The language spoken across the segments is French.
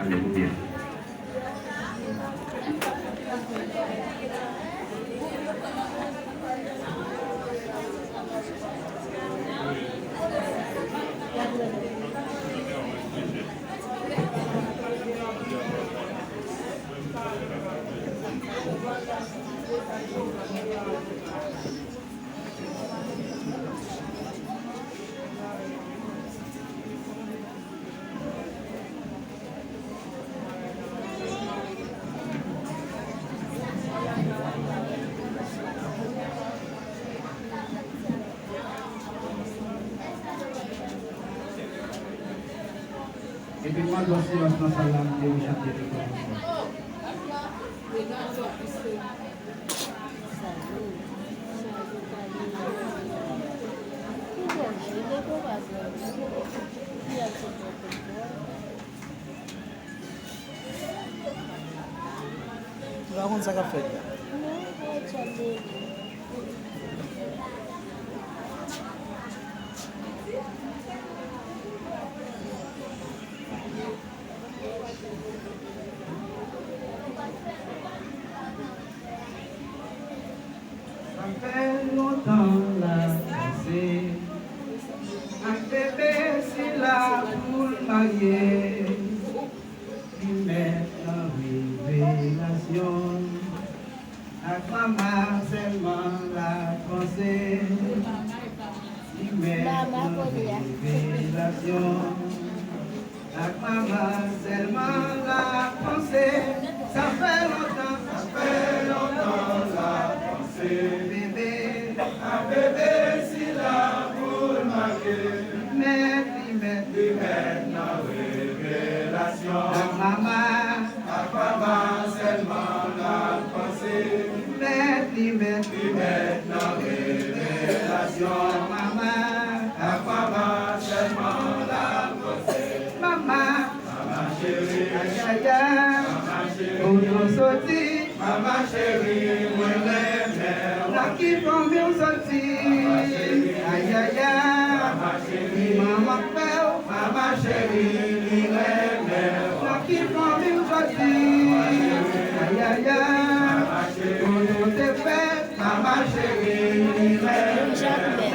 Alléluia. Et puis moi, je dois aussi dans sa langue et chanter tout le monde. Vamos a café. Ça fait longtemps la pensée, un bébé c'est la poule mariée, puis maintenant révélation, à maman seulement la pensée, puis maintenant révélation, à maman seulement la pensée, ça fait longtemps la pensée. Un bébé si la boule marquée, mais maintenant révélation. La maman seulement la pensée, mais maintenant révélation. La maman seulement la pensée. Maman chérie, aïe aïe, on sorti. Maman chérie, moi l'aime. La qui font bien sortir. Aïe aïe aïe, maman père, maman chérie, l'aime. La qui font bien sortir. Aïe aïe aïe, on te fait, maman chérie, l'aime.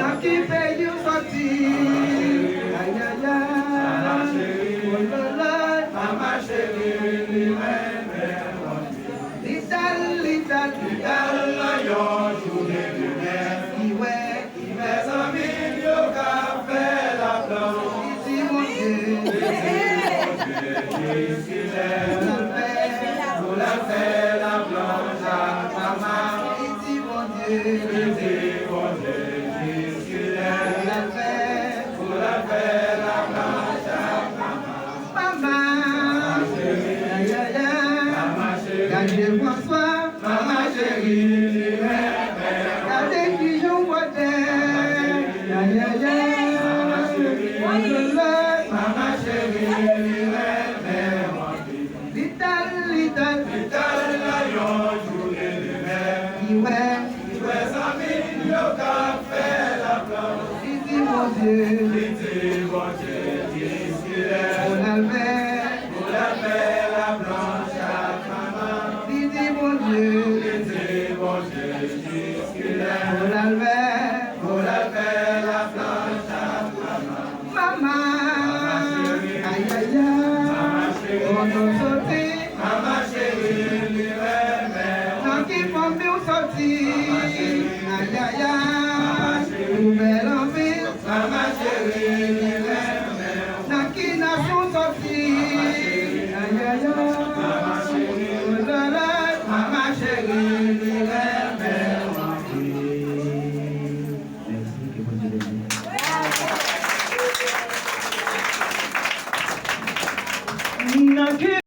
La qui fait bien sortir. Aïe aïe aïe, oh là là, maman chérie, l'aime. Little lion, journée de mer, mes amis, yo fait la planche. Ici mon Dieu, pour la faire la planche à maman. Ici mon Dieu, pour la faire la planche à maman. Maman, aïe aïe aïe, gardez François. Maman chérie, regardez qui j'en vois terre. Aïe aïe aïe, maman chérie, little lion, journée de mer. Il ouais, amis, yo qu'a fait la planche. Ici mon Dieu, qu'est-ce qu'il est. On a fait la planche à maman. Ici mon Dieu, pour la faire la planche à maman. Maman, aïe aïe aïe,